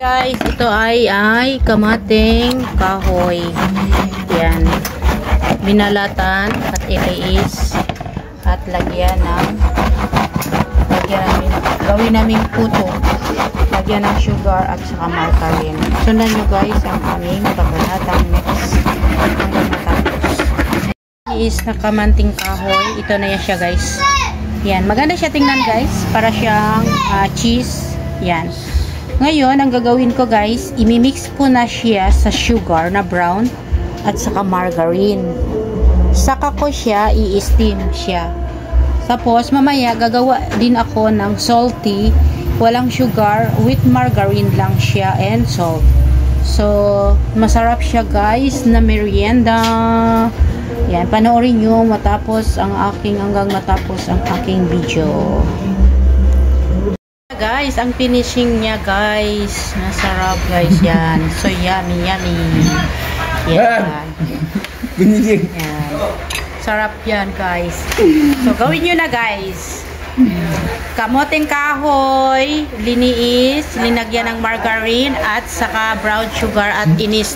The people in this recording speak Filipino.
Guys, ito ay kamating kahoy. Yan. Binalatan at iliis at lagyan gawin namin puto. Lagyan ng sugar at saka margarine. Sundan nyo guys ang aming kabanatang mix hanggang matapos. Is na kamanting kahoy. Ito na yan siya guys. Yan. Maganda siya tingnan guys. Para siyang cheese. Yan. Ngayon, ang gagawin ko guys, imimix ko na siya sa sugar na brown at saka margarine. Saka ko siya, i-steam siya. Tapos, mamaya, gagawa din ako ng salty, walang sugar, with margarine lang siya and salt. So, masarap siya guys na merienda. Yan, panoorin nyo hanggang matapos ang aking video. Guys, ang finishing niya guys, masarap guys yan. So yummy. Yan. Yan. Sarap yan guys. So gawin nyo na guys. Kamoting kahoy, liniis, linagyan ng margarine at saka brown sugar at in-steam.